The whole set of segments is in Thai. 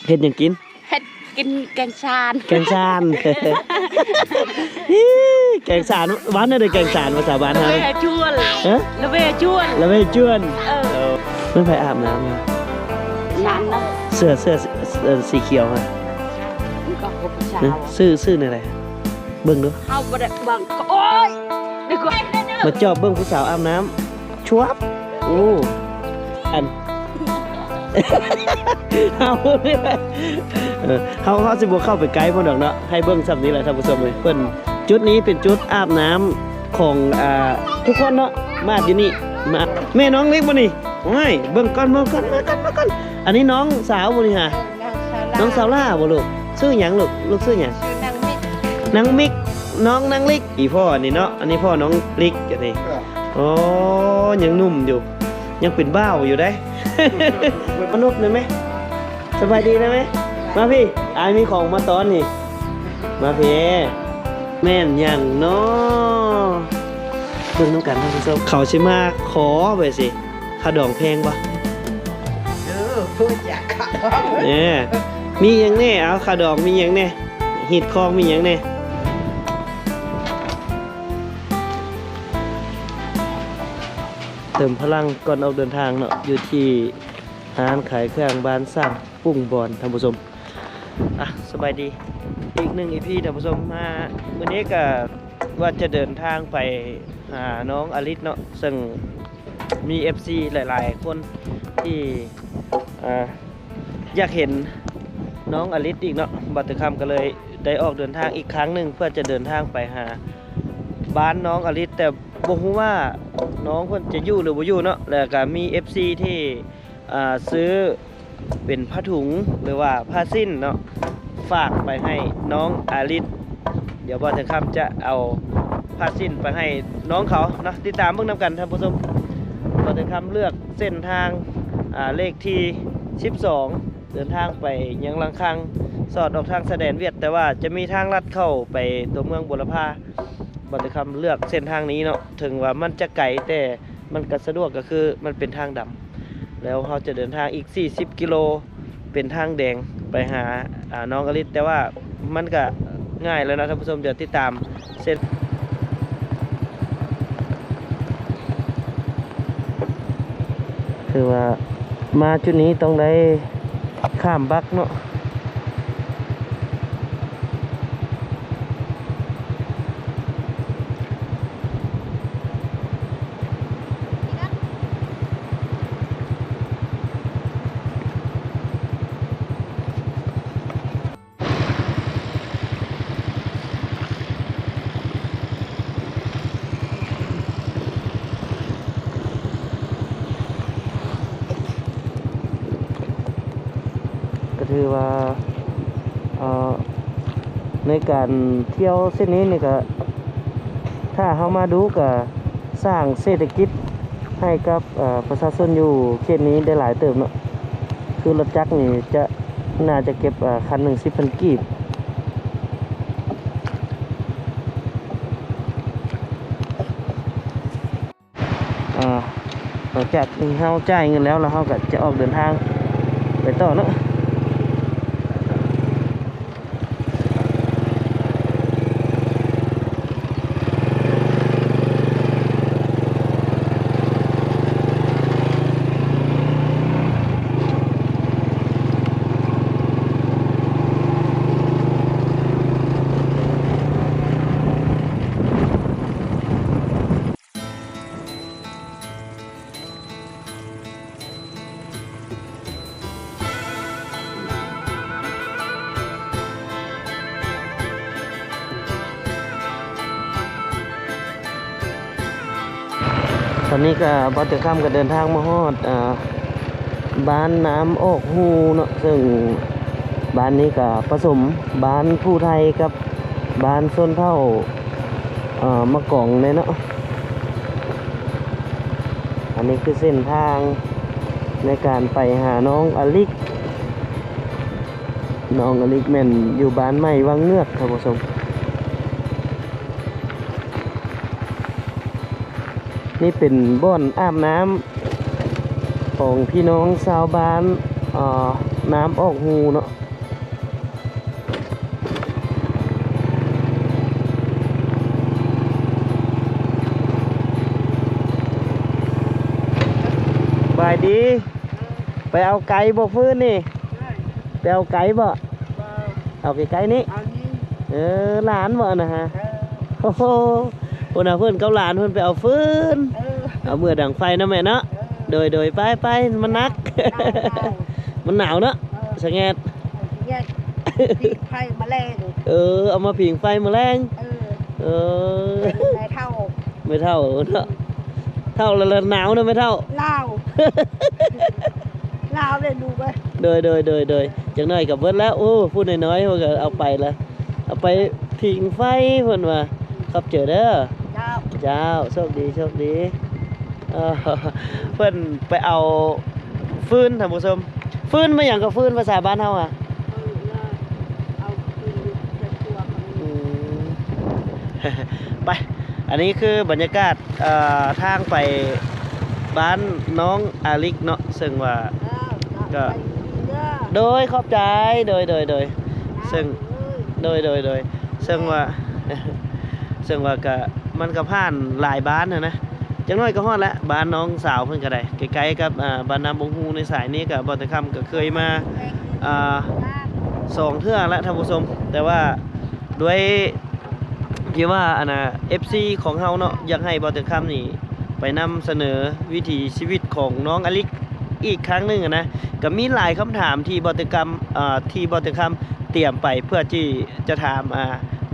เฮ็ดหยังกินเฮ็ดกินแกงชาน แกงชานแกงชานบ้านนั่นเลยแกงชานภาษาบ้าน ละ เฮา เวชวนละเวชวน แล้วไม่จวนเพิ่นไปอาบน้ำ นั่นนะ เสื้อสีเขียวฮะ มันก็พบชาว ซื้อในอะไรเบิ่งดู เฮาบ่ได้บังโอ้ยดีกว่า มาจอบเบิ่งผู้สาวอาบน้ำชวบโอ้อัน เขาสิบ่เข้าไปไกลบ่ดอกเนาะให้เบิ่งซ้ำนี้แหละท่านผู้ชมเลยเพิ่นจุดนี้เป็นจุดอาบน้ำของทุกคนเนาะมาที่นี่มาแม่น้องเล็กบ่นี่โอ้ยเบิ่งก่อนมาก่อนอันนี้น้องสาวบ่นี่ฮะน้องสาวล่าบ่ลูกชื่อหยังลูกชื่อหยัง นางมิด นางมิกน้องนางลิกอีพ่อนี่เนาะอันนี้พ่อน้องลิกจังนี่อ๋อยังหนุ่มอยู่ยังเป็นบ้าวอยู่ได้ มนุษย์เลยไหมสบายดีเลยไหมมาพี่อายมีของมาตอนนี่มาพี่แม่นอย่างเนาะเบิ่งน้ำกันท่านผู้ชมเขาชิมาขอไปสิค่าดองแพงปะพูดอยากขาด เนี่ยมีอย่างแน่เอาค่าดองมีอย่างแน่หิดคองมีอย่างแน่เติมพลังก่อนออกเดินทางเนาะอยู่ที่ร้านขายเครื่องบ้านสร้างปุ้งบอลท่านผู้ชมสบายดีอีกหนึ่งอีพีท่านผู้ชมมาวันนี้ก็ว่าจะเดินทางไปหาน้องอลิสเนาะซึ่งมี FC หลายๆคนที่อยากเห็นน้องอลิสอีกเนาะบัตรคำก็เลยได้ออกเดินทางอีกครั้งหนึ่งเพื่อจะเดินทางไปหาบ้านน้องอลิสแต่บ่ฮู้ว่าน้องเพิ่นจะอยู่หรือบ่อยู่เนาะแล้วก็มี FC ที่ซื้อเป็นผ้าถุงหรือว่าผ้าสิ้นเนาะฝากไปให้น้องอลิสเดี๋ยวบัตรคำจะเอาผ้าสิ้นไปให้น้องเขาเนาะติดตามเบิ่งนำกันท่านผู้ชมบัตรคำเลือกเส้นทางเลขที่12เดินทางไปยังลังคังสอดออกทางแสดงเวียดแต่ว่าจะมีทางลัดเข้าไปตัวเมืองบุรพาบัตรคำเลือกเส้นทางนี้เนาะถึงว่ามันจะไกลแต่มันก็สะดวกก็คือมันเป็นทางดำแล้วเราจะเดินทางอีก40กิโลเป็นทางแดงไปหาน้องอลิสแต่ว่ามันก็ง่ายแล้วนะท่านผู้ชมเดี๋ยวติดตามเส้นคือว่ามาจุดนี้ต้องได้ข้ามบักเนาะถือว่าในการเที่ยวเส้นนี้นี่ก็ถ้าเข้ามาดูก็สร้างเศรษฐกิจให้กับประชาชนอยู่เขตนี้ได้หลายเติมเนาะคือรถจักรนี่จะน่าจะเก็บคันหนึ่ง10,000 กีบหลังจากเราจ่ายเงินแล้วเราก็จะออกเดินทางไปต่อเนาะตอนนี้ก็บอสข้ามก็เดินทางมาฮอดบ้านน้ำออกหูเนาะซึ่งบ้านนี้ก็ผสมบ้านผู้ไทยกับบ้านส้นเผ่ามะกองเลยเนาะอันนี้คือเส้นทางในการไปหาน้องอลิกแม่นอยู่บ้านใหม่วังเงือกครับผู้ชมนี่เป็นบ่อนอาบน้ำของพี่น้องชาวบ้าน น้ำออกหูเนาะบายดีไปเอาไก่บ่ฟื้นนี่ไปเอาไก่บ่เอาไก่นี่หลานบ่นะฮะโอ้โหเพิ่นเอาเพิ่นกับหลานเพิ่นไปเอาฟื้นเอาเมื่อดังไฟนะแม่เนาะโดยไปมันนัก มันหนาวเนาะสะแงด ผิงไฟแมลง เอามาผิงไฟมาแรงไม่เท่า ไม่เท่าเนาะเท่าแล้วหนาวเนาะไม่เท่า ลาวเลยดูไป โดยจังน้อยกับเบิดแล้วโอ้พูดน้อยๆเพิ่นก็เอาไปละเอาไปผิงไฟเพิ่นว่าครับเจอเด้อเจ้าโชคดีเพิ่นไปเอาฟืนท่านผู้ชมฟืนมาหยังกับฟืนภาษาบ้านเฮาอ่ะไปอันนี้คือบรรยากาศทางไปบ้านน้องอาลิกเนาะซึ่งว่าก็โดยขอบใจโดยซึ่งโดยซึ่งว่าก็มันก็ผ่านหลายบ้านนะจังน้อยก็ฮอดแล้วบ้านน้องสาวเพิ่นก็ได้ใกล้ๆกับบ้านน้ำบงฮูในสายนี้ก็บ่แต่คำก็เคยมา2 เทื่อแล้วท่านผู้ชมแต่ว่าด้วยที่ว่าFC ของเฮาเนาะอยากให้บ่แต่คำนี่ไปนำเสนอวิถีชีวิตของน้องอลิกอีกครั้งหนึงนะก็มีหลายคำถามที่บ่แต่คำเตรียมไปเพื่อที่จะถาม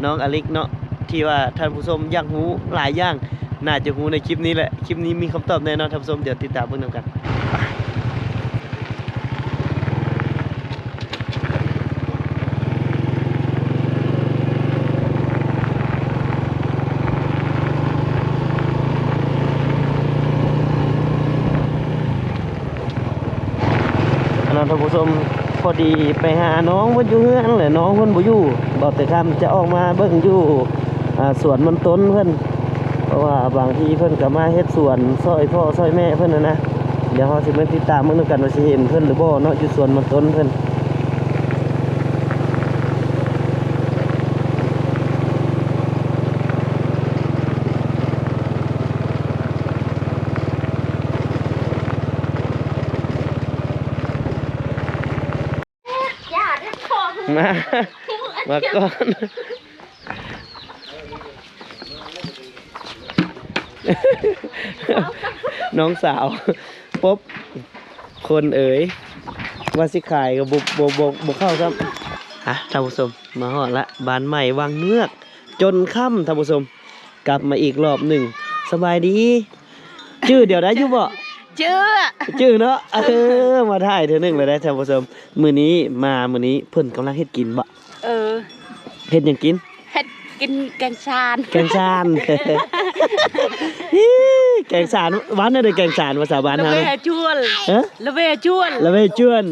น้องอลิกเนาะที่ว่าท่านผู้ชมอยากรู้หลายอย่างน่าจะรู้ในคลิปนี้แหละคลิปนี้มีคำตอบแน่นอนท่านผู้ชมเดี๋ยวติดตามเบิ่งนำกันท่านผู้ชมพอดีไปหาน้องเพิ่นอยู่เฮือนแหละน้องเพิ่นบ่อยู่บ่แต่คำจะออกมาเบิ่งอยู่สวนมันต้นเพิ่นเพราะว่าบางทีเพิ่นก็มาเฮ็ดสวนซอยพ่อซอยแม่เพิ่นนะเดี๋ยวเฮาสิมาติดตามเบิ่งกันว่าสิเห็นเพิ่นหรือบ่เนาะอยู่สวนมันต้นเพิ่นมาก่อนน้องสาวป๊บคนเอ๋ยว่าสิขายกับบุเข้าครับท่านผู้ชมมาฮอดละบ้านใหม่วังเงือกจนค่ำท่านผู้ชมกลับมาอีกรอบหนึ่งสบายดีชื่อเดี๋ยวได้อยู่บ่ชื่อเนาะมาถ่ายเธอหนึ่งเลยได้ท่านผู้ชมมื้อนี้เพิ่นกำลังเฮ็ดกินบ่เฮ็ดหยังกินแกงชานแกงชานหวานได้แกงชานภาษาบ้านเฮาละเวจวน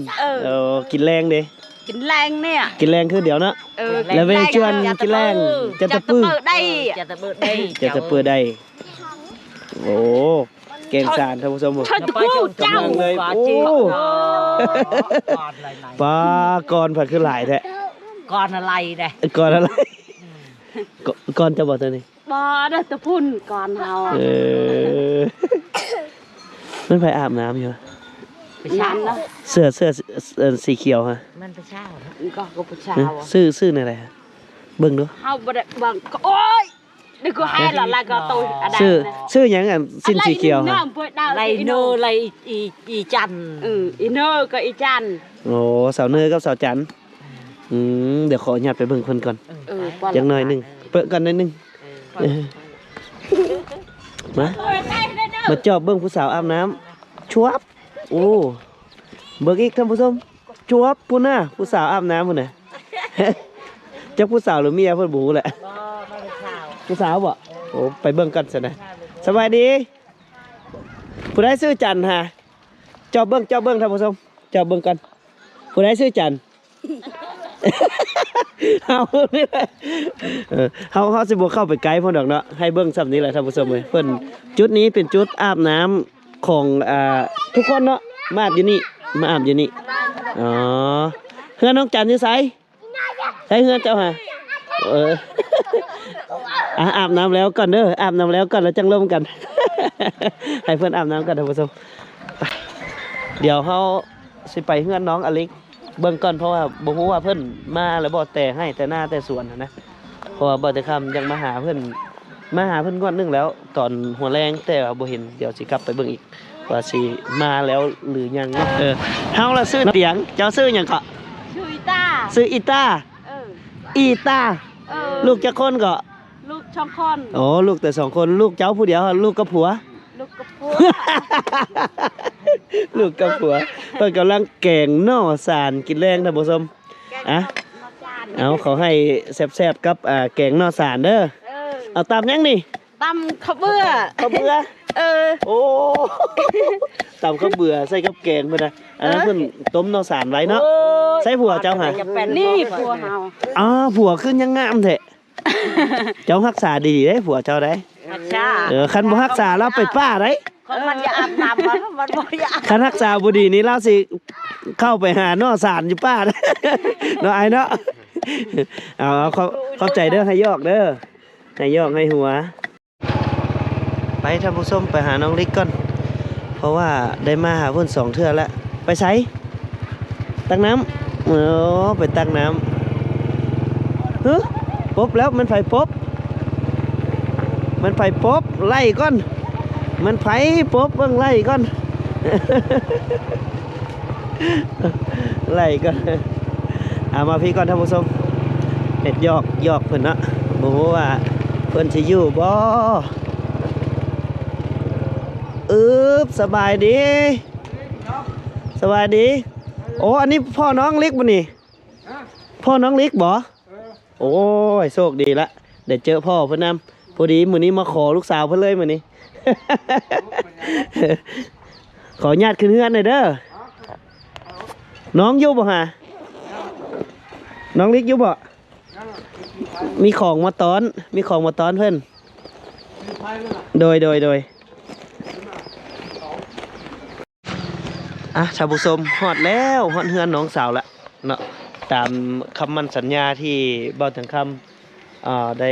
กินแรงเด้กินแรงเนี่ยกินแรงคือเดี๋ยวเนาะละเวจวนกินแรงจะตะปื้อได้โอ้แกงชานท่านผู้ชมเจ้าเลยโอ้ปลาก่อนผัดคือหลายแท้ก่อนอะไรเด้ก่อนอะไรก่อนจะบอกตัวนี้บ่ได้ตะพุ่นก่อนเฮามันไปอาบน้ำอยู่ไปชานเนาะเสื้อสีเขียวฮะมันไปเช้าก็ไปเช้าซื้ออะไรฮะเบิ่งดูเฮาบ่ได้เบิ่งโอ้ยนี่ก็ให้ละก็ตัวอะไรซื้อหยังสิ้นสีเขียวฮะไลโนไลอีจันอีเนอก็อีจันโอ้สาวเนอกับสาวจันเดี๋ยวขออนุญาตไปเบิ่งคนก่อนจังหน่อยนึงเปิดกันหน่อยนึงมาจอบเบิ่งผู้สาวอาบน้ำชวบโอ้เบิ่งอีกท่านผู้ชมชวบพุ่นน่ะผู้สาวอาบน้ำพุ่นน่ะจักผู้สาวหรือเมียเพิ่นบ่ฮู้แหละผู้สาวบ่โอ้ไปเบิ่งกันซะนะสบายดีผู้ใดชื่อจันฮะจอบเบิ่งท่านผู้ชมจอบเบิ่งกันผู้ใดชื่อจันเฮานี่แหละเฮาสิบ่เข้าไปไกลเพิ่นดอกเนาะให้เบิ่งซ้ำนี้แหละท่านผู้ชมเอ้ยเพิ่นจุดนี้เป็นจุดอาบน้ำของทุกคนเนาะมาอาบอยู่นี่ อ๋อเฮือนน้องจันอยู่ไสใช้เฮือนเจ้าหาอาบน้ำแล้วก่อนเด้ออาบน้ำแล้วก่อนแล้วจังร่มกัน ให้เพื่อนอาบน้ำกันท่านผู้ชมไปเดี๋ยวเขาสิไปเฮือนน้องอเล็กเบิ่งก่อนเพราะว่าบ่ฮู้ว่าเพิ่นมาแล้วบ่แต่ให้แต่หน้าแต่สวนนะเพราะว่าบ่ได้คำยังมาหาเพิ่นงวดหนึงแล้วตอนหัวแรงแต่ว่าบ่เห็นเดี๋ยวสิกลับไปเบิ่งอีกว่าสิมาแล้วหรือยังเนาะเฮาละซื้อเตียงเจ้าซื้อหยังก็ ชื่ออีตา ซื้ออีตา อีตา ลูกจักคนก็ ลูกช่องคอน โอ้ลูกแต่2คนลูกเจ้าผู้เดียวลูกกับผัว ลูกกับผัว ลูกกับผัวเพิ่นกำลังแกงหน่อสารกินแรงท่านผู้ชมอ่ะเอาเขาให้แซ่บๆกับแกงหน่อสารเด้อเอาตามยังนี่ ตำข้าวเบื่อ ข้าวเบื่อโอ้ ตามข้าวเบื่อใส่กับแกงเพิ่นน่ะอันนั้นเพิ่นต้มหน่อสารไว้เนาะใส่ผัวเจ้าหา นี่ผัวเฮา อ๋อผัวขึ้นยังงามแท้ เจ้ารักษาดีเด้ผัวเจ้าได้ รักษา คันบ่รักษาเราไปป้าได้ ของมันอย่าอาบน้ำมันบ่อย่าอาบ คันรักษาบ่ดีนี่เราสิเข้าไปหาหน่อสารอยู่ป้าเด้อ เนาะไอ้เนาะเอาเข้าใจเด้อให้ยอกเด้อให้ยอกให้หัว ไปท่านผู้ชมไปหาน้องลิกก่อนเพราะว่าได้มาหาเพิ่น2เทื่อแล้วไปไสตักน้ำไปตักน้ำป๊บแล้วมันไผป๊บมันไผป๊บไล่ก่อนมันไผป๊บเบิ่งไล่ก่อน ไล่ก่อนเอามาพี่ก่อนท่านผู้ชมเน็ดยอกเพิ่นเนาะบ่ฮู้ว่าเพิ่นสิอยู่บ่สบายดีโอ้อันนี้พ่อน้องลิกบ่นี่พ่อน้องลิกบ่โอ้ยโชคดีละได้เจอพ่อเพิ่นนำพอดีมื้อนี้มาขอลูกสาวเพิ่นเลยมื้อนี้ ขออนุญาตขึ้นเฮือนหน่อยเด้อน้องอยู่บ่ฮะน้องลิกอยู่บ่มีของมาต้อนเพิ่นโดยท่านผู้ชมฮอดแล้วฮอดเฮือนน้องสาวละเนาะตามคำมั่นสัญญาที่บ่าวถึงคำได้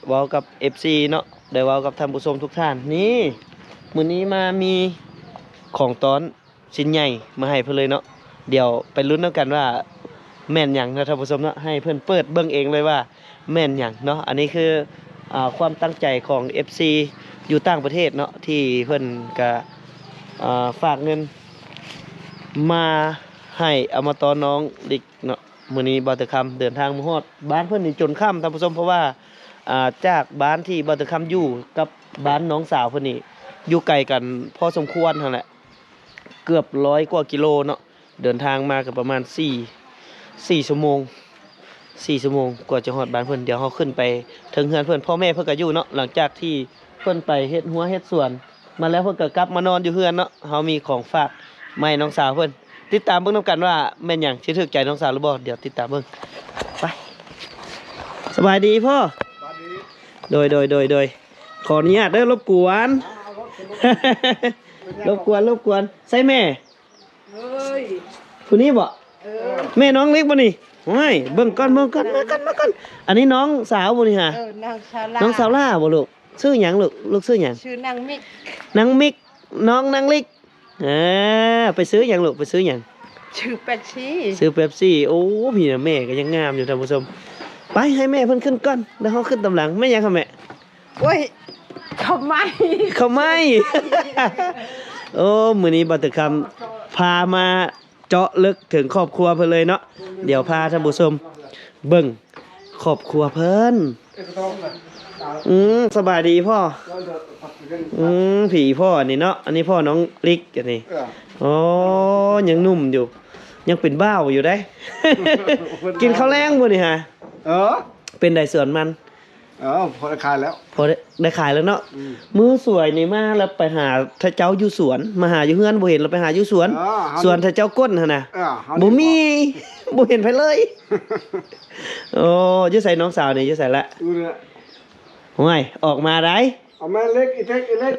เว้ากับ FC เนาะได้เว้ากับท่านผู้ชมทุกท่านนี่มื้อนี้มามีของต้อนชิ้นใหญ่มาให้เพิ่นเลยเนาะเดี๋ยวไปลุ้นนำกันว่าแม่นหยังนะท่านผู้ชมเนาะให้เพิ่นเปิดเบิ่งเองเลยว่าแม่นหยังเนาะอันนี้คือความตั้งใจของ FC อยู่ต่างประเทศเนาะที่เพิ่นก็ฝากเงินมาให้เอามาตอนน้องลิกเนาะมื้อนี้บ่าวตะคำเดินทางมาฮอดบ้านเพิ่นนี่จนค่ำท่านผู้ชมเพราะว่าจากบ้านที่บ่าวตะคำอยู่กับบ้านน้องสาวเพิ่นนี่อยู่ไกลกันพอสมควรนั่นแหละเกือบ100กว่ากิโลเนาะเดินทางมาก็ประมาณ4ชั่วโมงกว่าจะฮอดบ้านเพิ่นเดี๋ยวเฮาขึ้นไปถึงเฮือนเพิ่นพ่อแม่เพิ่นก็อยู่เนาะหลังจากที่เพิ่นไปเฮ็ดหัวเฮ็ดสวนมาแล้วเพิ่นก็กลับมานอนอยู่เฮือนเนาะเฮามีของฝากมาให้น้องสาวเพิ่นติดตามเบิ่งนำกันว่าแม่นหยังสิถูกใจน้องสาวหรือบ่เดี๋ยวติดตามเบิ่งไปสบายดีพ่อโดยขออนุญาตเด้อรบกวน รบกวนใส่แม่ผู้นี้บ่แม่น้องเล็กบ่นี่โอ้ยเบิ่งก่อนมาก่อนอันนี้น้องสาวบ่นี่ฮะน้องสาวล่าบ่ลูกชื่อหยังลูกชื่อหยังชื่อนางมิก นางมิกน้องนางลิกไปซื้อหยังลูกไปซื้อหยัง ชื่อเป็ดชี ซื้อเป๊ปซี่โอ้พี่น่ะแม่ก็ยังงามอยู่ท่านผู้ชมไปให้แม่เพิ่นขึ้นก่อนแล้วเฮาขึ้นตามหลังแม่ยังค่ะแม่ โอ้ยเขาไม่ เขาไม่ โอ้มื้อนี้บ่าวตะคำพามาเจาะลึกถึงครอบครัวเพิ่นเลยเนาะเดี๋ยวพาท่านผู้ชมเบิ่งครอบครัวเพิ่นสบายดีพ่อผีพ่อนี่เนาะอันนี้พ่อน้องลิกอันนี้อ๋อยังนุ่มอยู่ยังเป็นบ้าวอยู่ได้ กินข้าวแรงบ่นี่ฮะเป็นได้สวนมันพอได้ขายแล้วพอได้ขายแล้วเนาะมือสวยนี่มาแล้วไปหาถ้าเจ้าอยู่สวนมาหาอยู่เฮือนบ่เห็นเราไปหาอยู่สวนสวนถ้าเจ้าก้นหั่นน่ะบ่มีบ่เห็นไผเลย โอ้อยู่ใส่น้องสาวนี่อยู่ใส่ละโอ้ยออกมาได้ออกมาเล็กอีเล็ก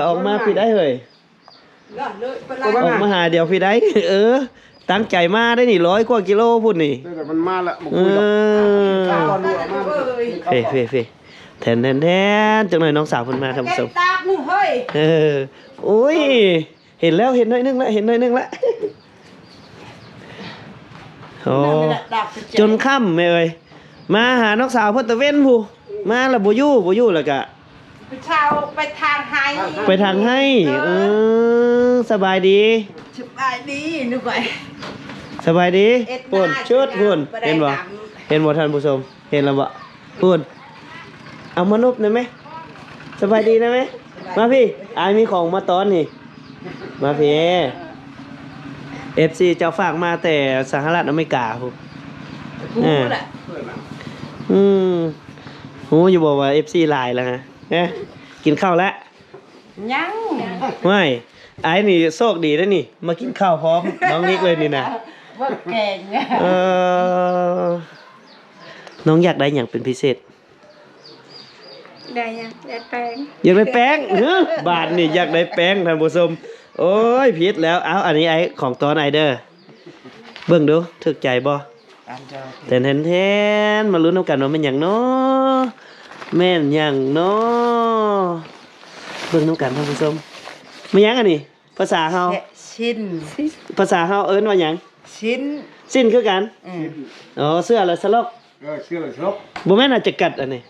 ออกมาพี่ได้เฮ้ยออกมาหาเดี๋ยวพี่ได้ ตั้งใจมาได้นี่100 กว่ากิโลพุ่นนี่ แต่มันมาละบอก เอ คุยหรอก อ ก่อนดูออกมา เฟ่แทนจังหน่อยน้องสาวเพิ่นมาทำ แก ส้ม ตากนึงเฮ้ย โอ้ยเห็นแล้วเห็นหน่อยนึงละโอ้ จนค่ำแม่เอ้ยมาหาน้องสาวเพิ่นตะเว้นผู้มาแล้วบ่อยู่แล้วก็ ไปเช่าไปทางไฮ ไปทางให้สบายดี สบายดีนึกไว้ สบายดี เอ็ด พุ่น หน้า ชุดพุ่น บ่ได้ เห็นบ่ ด เห็นบ่ท่านผู้ชมเห็นแล้วบ่พุ่นเอามานบได้ไหมสบายดีได้ไหมมาพี่อายมีของมาตอนนี่มาพี่ FC เจ้าฝากมาแต่สหรัฐอเมริกาพุ่น กูแหละ หูอยู่บอกว่า FC หลายแล้วฮะกินข้าวแล้ว ยัง ไม่ไอ้นี่โชคดีแล้วนี่ มากินข้าวพร้อม น้องนิกเลยนี่นะ ว่าแก่งเนี่ย น้องอยากได้อย่างเป็นพิเศษ ได้ยังได้แปลง อยากได้แป้งบาทนี่อยากได้แป้งท่านผู้ชมโอ้ยผิดแล้วเอาอันนี้ไอ้ของตอนไอเดอร์เบิ่งดูถึกใจบ่แทนมาลุ้นน้ำกันว่ามันอย่างน้อแม่นอย่างน้อเบิ่งน้ำกันท่านผู้ชมมันหยังอันนี้ภาษาเฮา ชิ้น ภาษาเฮาเอิ้นว่าหยัง ชิ้น สิ้นคือกัน อืม อ๋อเสื้อละสลก เชื่อเลยครบ บ่แม่นอาจจะกัดอันนี้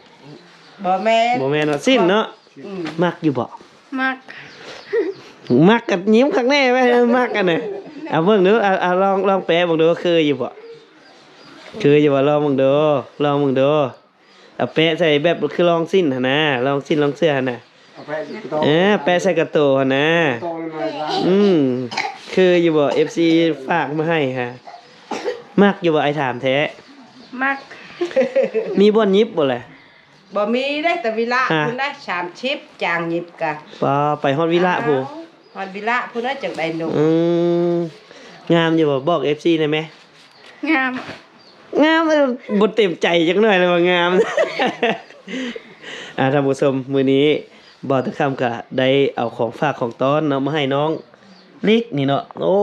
บ่แม่น บ่แม่นว่าสิ้นเนาะ อืม มักอยู่บ่ มัก มักกับยิ้มข้างแน่ไว้มักกันน่ะเอาเบิ่งดูเอาลองแปลเบิ่งดูว่าคืออยู่บ่คืออยู่บ่ลองเบิ่งดูเอาแปะใส่แบบคือลองสิ้นหั่นนะลองสิ้นลองเสื้อหั่นน่ะ เอาไปโต แปะใส่กระโตหั่นนะ โตเลยนะ คืออยู่บ่ FC ฝากมาให้ฮะมักอยู่บ่ไอ้ถามแท้ มัก มีบ่อนยิบบ่แหละ บ่มีได้แต่วิละ ฮะ พุ่นได้30จางหยิบกะ ไปฮอดวิระผู้ ฮอดวิละพุ่นได้จังได๋หนู งามอยู่บ่บอก FC ได้ไหม งาม งามบ่เต็มใจจักหน่อยเลยว่างาม ท่านผู้ชมมื้อนี้บ่ตะคำก็ได้เอาของฝากของต้อนเนาะมาให้น้องลิกนี่เนาะโอ้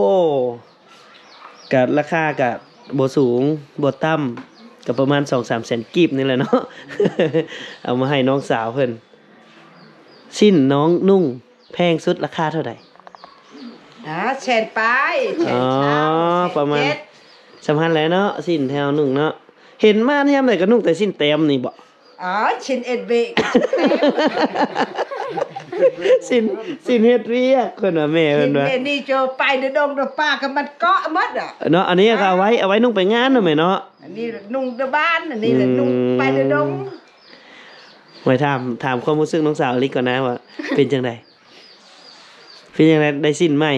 ก็ราคาก็บ่สูงบ่ต่ำก็ประมาณ 2-3 แสนกีบนี่แหละเนาะ เอามาให้น้องสาวเพิ่นสิ้นน้องนุ่งแพงสุดราคาเท่าใด แสนไปแสน อ๋อ สาม ประมาณ แสนเจ็ด สำคัญแหล้วเนาะสิ้นแถวนุ่งเนาะเห็นมาเนี่ยามใดก็นุ่งแต่สิ้นเต็มนี่บ่ อ๋อชิ้นเอ็ดเบก สิ้นเฮ็ดเวียกเพิ่นว่าแม่ ชิ้ เพิ่ น นว่า เอ็ดนี่โจไปเดยวดงเดยวป้าก็มันเกาะหมดอ่ะ เนาะอันนี้ก็เอาไว้นุ่งไปงานเนาะแม่เนาะ อันนี้นุ่งเดยวบ้านอันนี้แหละนุ่งไปเดยวดง ไว้ถามความรู้สึกน้องสาวอลิก่อนนะว่า เป็นจังไดเป็นจังไดได้สิ้นใหม่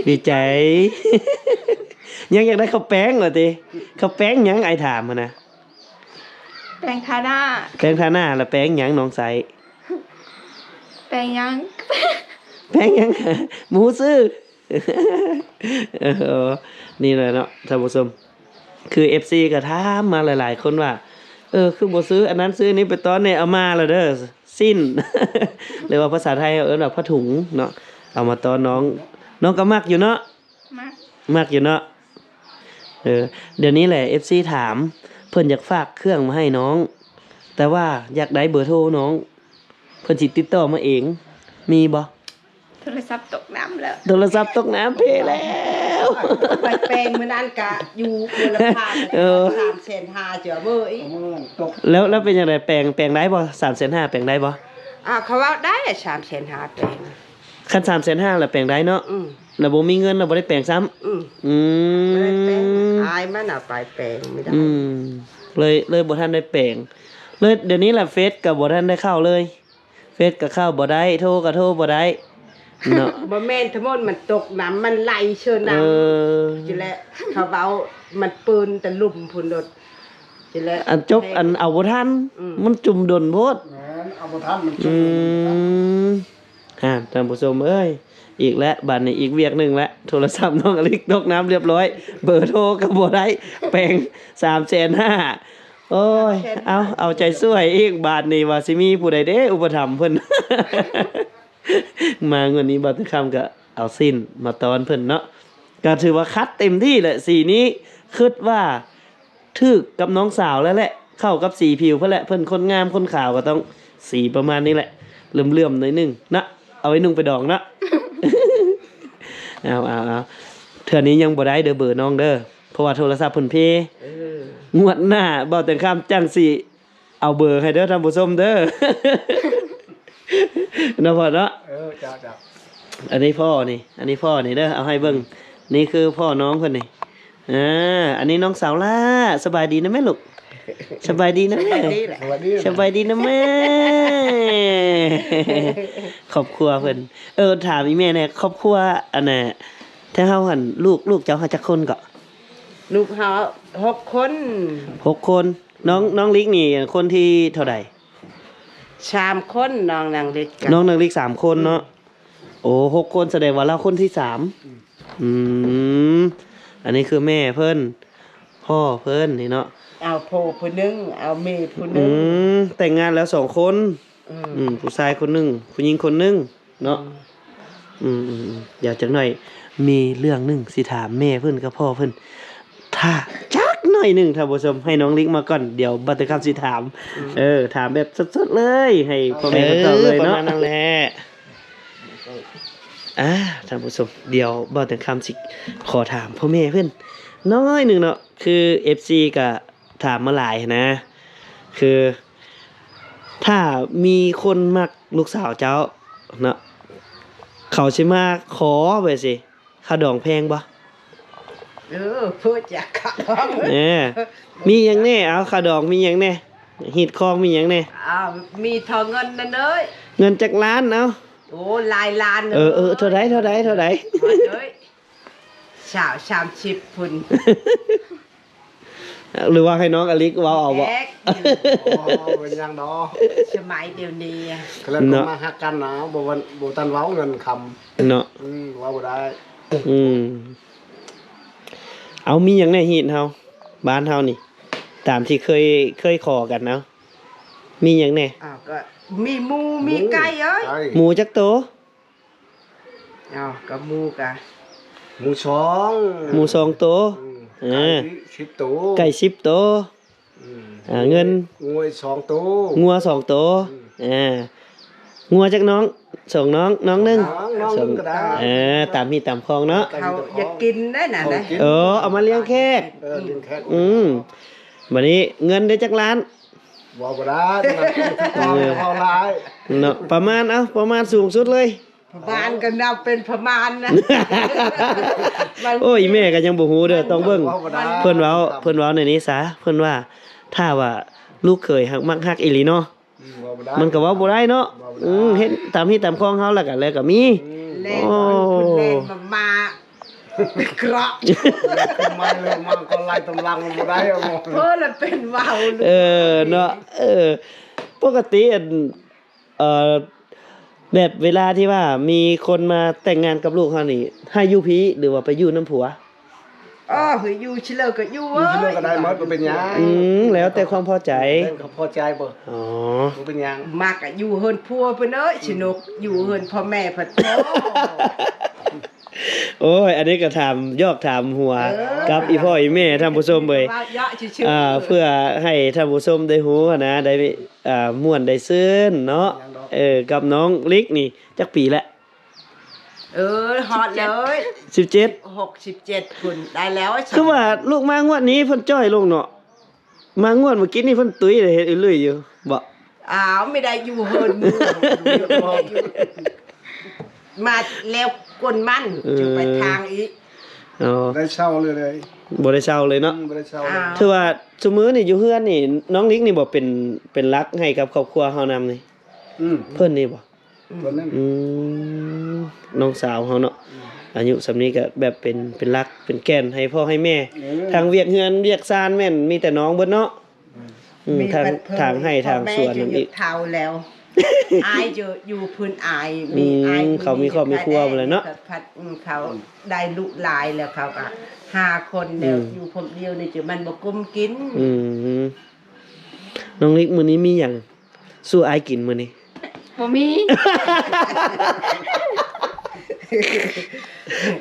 ดีใจ ยังอยากได้ข้าวแป้งเหรอติข้าวแป้งหยังไอ้ถามมานะ แปลงทาหน้า แป้งทาหน้าแล้วแป้งหยังน้องใส แปลงยัง แป้งหยัง หมูซื้อ นี่แหละเนาะท่านผู้ชมคือ FC ก็ถามมาหลายๆคนว่าคือบ่ซื้ออันนั้นซื้อนี้ไปตอนนี้เอามาแล้วเด้อสิ้น หรือว่าภาษาไทยเอิ้นว่าผ้าถุงเนาะเอามาตอนน้องก็มักอยู่เนาะ มาก มักอยู่เนาะเดี๋ยวนี้แหละ FC ถามเพิ่นอยากฝากเครื่องมาให้น้อง แต่ว่าอยากได้เบอร์โทรน้องเพิ่นสิติดต่อมาเองมีบ่ โทรศัพท์ตกน้ำแล้ว โทรศัพท์ตกน้ำเพแล้ว ไปแปลงมื้อนั้นกะอยู่มูลค่า3,500เจ้าเบ้ย เอามือตก แล้วเป็นยังไงแปลงได้บ่3,500แปลงได้บ่ เขาว่าได้3,500แปลง คัน3,500แล้วแปลงได้เนาะ อืม แล้วบ่มีเงินแล้วบ่ได้แปลงซ้ำ อืม อื ไม่ได้แปลง ม อายมันน่ะไปแปลงไม่ได้ เลยบ่ทันได้แปลงเลยเดี๋ยวนี้แหละเฟซก็บ่ทันได้เข้าเลยเฟซก็เข้าบ่ได้โทรก็โทรบ่ได้เนาะ บ่แม่นทั้งหมดมันตกน้ำมันไหลเชิญน้ำจิแลเขาเว้ามันปืนแต่ลุ่มพุ่นโดดจิแล อันจบอันเอาบ่ทันมันจุ่มดนโพด แหมเอาบ่ทันมันจุ่ อื ม ท่านผู้ชมเอ้ยอีกแล้วบัดนี้อีกเวียกหนึงแล้วโทรศัพท์น้องอลิกตกน้ำเรียบร้อยเบอร์โทรก็บ่ได้แปลง3,500โอ้ยเอาใจช่วยอีกบาทนี้ว่าสิมีผู้ใดเด้อุปถัมภ์เพิ่น มาเงินนี้บัดคำก็เอาสิ้นมาตอนเพิ่นเนาะ ก็ถือว่าคัดเต็มที่แหละสีนี้คิดว่าถึกกับน้องสาวแล้วแหละเข้ากับสีผิวเพิ่นแหละเพิ่นคนงามคนขาวก็ต้องสีประมาณนี้แหละเลื่อมๆหน่อยนึงนะเอาไว้นุ่งไปดองนะ เอาเทื่อนี้ยังบ่ได้เด้อเบอร์น้องเด้อเพราะว่าโทรศัพท์เพิ่นเพงวดหน้าเบาแต่ข้ามจังสิเอาเบอร์ให้เด้อท่านผู้ชมเด้อ เนาะพ่อเนาะ จ้า อันนี้พ่อนี่เด้อเอาให้เบิ่งนี่คือพ่อน้องเพิ่นนี่อันนี้น้องสาวล่าสบายดีนะแม่ลูกสบายดีนะแม่ นี่แหละ สวัสดี สบายดีนะแม่ ครอบครัวเพิ่นถามอีแม่แน่ครอบครัวอันน่ะถ้าเฮาหั่นลูกเจ้าเฮาจักคนก็ ลูกเขา6 คน 6 คนน้องลิกนี่คนที่เท่าใด 3 คนน้องนางเล็ก น้องนักลิก3 คนเนาะโอ้6 คนแสดงว่าเราคนที่3อันนี้คือแม่เพิ่นพ่อเพิ่นนี่เนาะ เอาพ่อผู้หนึงเอาแม่ผู้หนึง แต่งงานแล้ว2 คนผู้ชายคนหนึงผู้หญิงคนหนึงเนาะเดี๋ยวจักหน่อยมีเรื่องหนึงสิถามแม่เพิ่นกับพ่อเพิ่นถ้าจักหน่อยหนึงท่านผู้ชมให้น้องลิกมาก่อนเดี๋ยวบัตรคำสิถามถามแบบสดๆเลยให้พ่อแม่เพิ่นตอบเลยเนาะประมาณนั้นแหละท่านผู้ชมเดี๋ยวบัตรคำสิขอถามพ่อแม่เพิ่นน้อยหนึงเนาะคือ FC ก็ถามมาหลายนะคือถ้ามีคนมักลูกสาวเจ้าเนาะเขาสิมาขอไปสิค่าดองแพงบ่ พูดจากเขา มีหยังแน่เอาค่าดองมีหยังแน่ฮีดคองมีหยังแน่ มีทองเงินนั่นเอ้ย เงินจักล้านเอา โอ้หลายล้าน เท่าใด มาเลย30พุ่น หรือว่าให้น้องอลิกเว้าเอาบ่ แอ๊ก อ๋อเป็นยังดอ สมัยเดี๋ยวนี้ ก็เลยมาฮักกันนะบ่ตันเว้าเงินคำ เนาะ เว้าบ่ได้ เอามีหยังแน่ฮีดเฮาบ้านเฮานี่ตามที่เคยขอกันเนาะมีหยังแน่ ก็มีหมูมีไก่เอ้ย หมูจักโต ก็หมูกะ หมูช้อง หมู2โต 10ตัว ไก่10โตเงิน งวย2ตัว งัว2โตงัวจักน้องส่งน้องน้อง หนึง น้องนึงก็ได้ ตามมีตามคลองเนาะ เขาอยากกินได้น่ะนะ เอามาเลี้ยงแขก เลี้ยงแขก วันนี้เงินได้จักล้าน เว้าบ่ได้ต้องเว้าหลาย เนาะประมาณสูงสุดเลย พม่านก็นับเป็นพม่านนะ โอ้ยแม่ก็ยังบ่ฮู้เด้อต้องเบิ่งเพิ่นเว้าในนี้ซะเพิ่นว่าถ้าว่าลูกเคยฮักมักฮักอีหลีเนาะ เว้าบ่ได้ มันก็เว้าบ่ได้เนาะเฮ็ดตามที่ตามคลองเฮาแล้วก็มี เล่นคุณเล่นมาเกราะ ไม่เลยมันก็ไล่ตำลังบ่ได้เอาหมด เพื่อละเป็นว่าวลูก เนาะปกติแบบเวลาที่ว่ามีคนมาแต่งงานกับลูกเฮานี่ให้อยู่พีหรือว่าไปอยู่น้ำผัว อยู่เฉลยก็อยู่ มีเรื่องก็ได้หมดบ่เป็นหยัง แล้วแต่ความพอใจ เขาพอใจบ่ อ๋อ บ่เป็นหยัง มากะอยู่เฮินพัวเพิ่นเอ้ยสนุกอยู่เฮินพ่อแม่เพิ่นโต โอ้ยอันนี้ก็ถามยอกถามหัวกับอีพ่ออีแม่ท่านผู้ชมเว้ย ว่าเยอะชื่อ เพื่อให้ท่านผู้ชมได้ฮู้นะได้ม่วนได้ซื่นเนาะกับน้องลิกนี่จักปีละ ฮอดเลย 17 67พุ่นได้แล้ว คือว่าลูกมางวดนี้เพิ่นจ้อยลงเนาะมางวดเมื่อกี้นี่เพิ่นตุ้ยได้เฮ็ดอีหลุยอยู่บ่ ไม่ได้อยู่เฮินมือมาแล้วกวนมันจะไปทางอีก อ๋อ ได้เช่าเลย บ่ได้เช่าเลยเนาะ บ่ได้เช่า ถือว่าซุมื้อนี่อยู่เฮือนนี่น้องลิกนี่บ่เป็นรักให้กับครอบครัวเฮานำนี่เพิ่นนี่บ่ คนนั้น น้องสาวเฮาเนาะอายุสำนี้ก็แบบเป็นรักเป็นแก่นให้พ่อให้แม่ทางเวียกเฮือนเวียกซานแม่นมีแต่น้องเบิดเนาะทางให้ทางสวนนั่นอีก เท่าแล้วอายจะอยู่พื้นอายมีอาย เขามีครอบมีครัวหมดเลยเนาะ พัดเขาได้ลูกหลายแล้วเขาก็5 คนแล้วอยู่ผมเดียวนี่จะมันบ่กุมกิน น้องลิกมื้อนี้มีหยังสู้อายกินมื้อนี้ บ่มี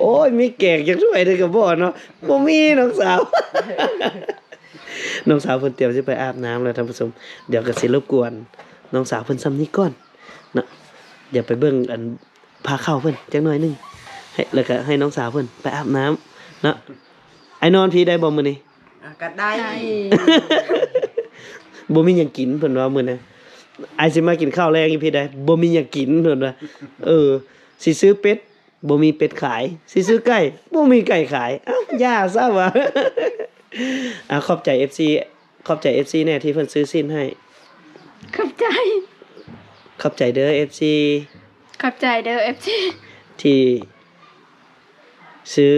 โอ้ยมีแกงจังช่วยเด้อก็บ่เนาะบ่มีน้องสาว น้องสาวเพิ่นเตรียมสิไปอาบน้ำแล้วท่านผู้ชมเดี๋ยวก็สิรบกวนน้องสาวเพิ่นซ้ำนี้ก่อนเนาะเดี๋ยวไปเบิ่งอันพาเข้าเพิ่นจักหน่อยหนึงให้แล้วก็ให้น้องสาวเพิ่นไปอาบน้ำเนาะไอ้นอนพี่ได้บ่มื้อนี้ ก็ได้ บ่มีหยังกินเพิ่นว่ามื้อนี้ไอ้สิมากินข้าวแรงอีพี่ได้บ่มีหยังกินเพิ่นว่าสิซื้อเป็ดบ่มีเป็ดขายสิซื้อไก่บ่มีไก่ขายเอ้าย่าซะว่า ขอบใจ FC ขอบใจ FC แน่ที่เพิ่นซื้อสิ้นให้ ขอบใจ ขอบใจเด้อ FC ขอบใจเด้อ FG ที่ซื้อ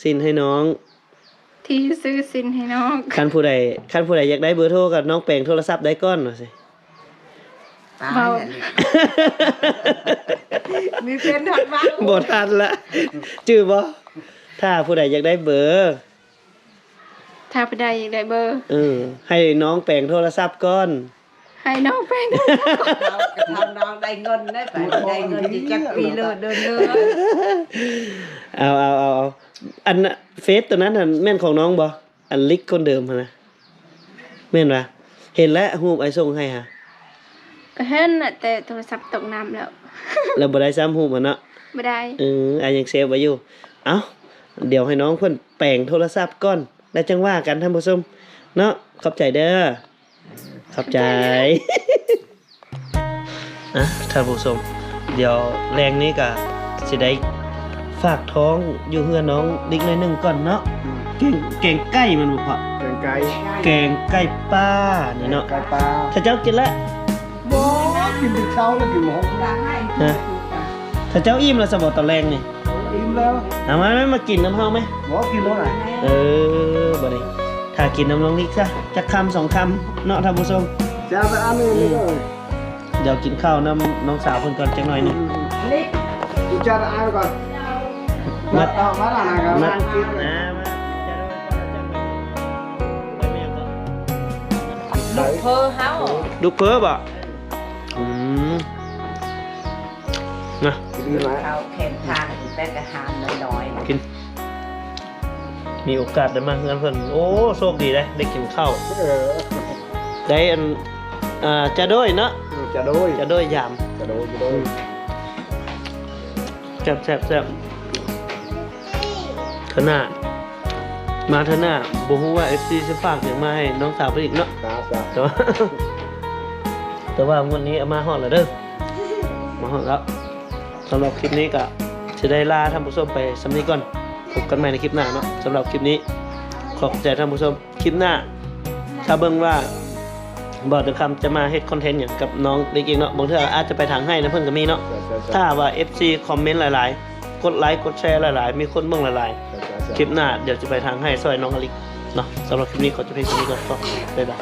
สิ้นให้น้อง ที่ซื้อสินให้น้อง คันผู้ใดอยากได้เบอร์โทรกับน้องแปลงโทรศัพท์ได้ก่อนว่าสิ เบา มีเพื่อนทักมา บ่ทันละจื้อบ่ถ้าผู้ใดอยากได้เบอร์ ถ้าไปได้อีกได้เบอร์ ให้น้องแปลงโทรศัพท์ก่อน ให้น้องเป็น เราก็ทำน้องได้เงินได้ไปได้เงินจะจักปีเลยเดินเลย เอาอันน่ะเฟซตัวนั้นน่ะแม่นของน้องบ่อันลิกคนเดิมหั่นนะแม่นบ่เห็นแล้วรูปไอ้ส่งให้ฮะ ก็เห็นน่ะแต่โทรศัพท์ตกน้ำแล้ว แล้วบ่ได้ซ้ำรูปมันเนาะ ไม่ได้ อันยังเซฟไว้อยู่เอ้าเดี๋ยวให้น้องเพิ่นแปลงโทรศัพท์ก่อนแล้วจังว่ากันท่านผู้ชมเนาะขอบใจเด้อขอบใจ ท่านผู้ชมเดี๋ยวแรงนี้ก็สิได้ฝากท้องอยู่เฮือน้องดิกหน่อยหนึงก่อนเนาะแกงไก่มันบ่พอ แกงไก่ แกงไก่ป้านี่เนาะ ไก่ปลา ถ้าเจ้ากินแล้ว บ่กินถึงเช้าแล้วกินหมด ฮะถ้าเจ้าอิ่มแล้วสบตอนแรงนี่ อิ่มแล้ว เอามากินน้ำเฮาไหม บ่กินแล้วไหน บ่ได้ถ้ากินน้ำลงนิกซะจักคำสองคำเนาะท่านผู้ชม จะเอาไปอันนึงนี่เลย เดี๋ยวกินข้าวน้ำน้องสาวเพิ่นก่อนจักหน่อยหนึง กูจะเอาอันก่อน มา ต่อมาแล้วนะครับ มา มากิน มาจะได้ไปเมียงก่อน ลูกเพอเฮา ลูกเพ้อบ่นะ ดีไหม เขาแข่งทางแต่กระหามน้อย กิน มีโอกาสได้มาเฮือนเพิ่นโอ้โชคดีเลยได้กินข้าว ได้อันจะโดยเนาะ จะโดย จะโดยยาม จะโดยจะโดย แซ่บเถอะหน้ามาเถอะหน้าบ่ฮู้ว่า FC สิฝากหยังมาให้น้องสาวเพิ่นอีกเนาะ ครับ แต่ว่า แต่ว่าวันนี้เอามาฮอดแล้วเด้อมาฮอดแล้วสำหรับคลิปนี้ก็จะได้ลาท่านผู้ชมไปสำนี้ก่อนพบกันใหม่ในคลิปหน้าเนาะสำหรับคลิปนี้ขอบใจท่านผู้ชมคลิปหน้าถ้าเบิ่งว่าบอดคำจะมาเฮ็ดคอนเทนต์อย่างกับน้องเด็กเองเนาะบางเทื่ออาจจะไปทางให้นะเพิ่นก็มีเนาะถ้าว่า FC คอมเมนต์หลายๆกดไลค์กดแชร์หลายๆมีคนเบิ่งหลายๆคลิปหน้าเดี๋ยวจะไปทางให้ซอยน้องอลิกเนาะสำหรับคลิปนี้ขอจบเพียงเท่านี้ก่อนก็บ๊ายบาย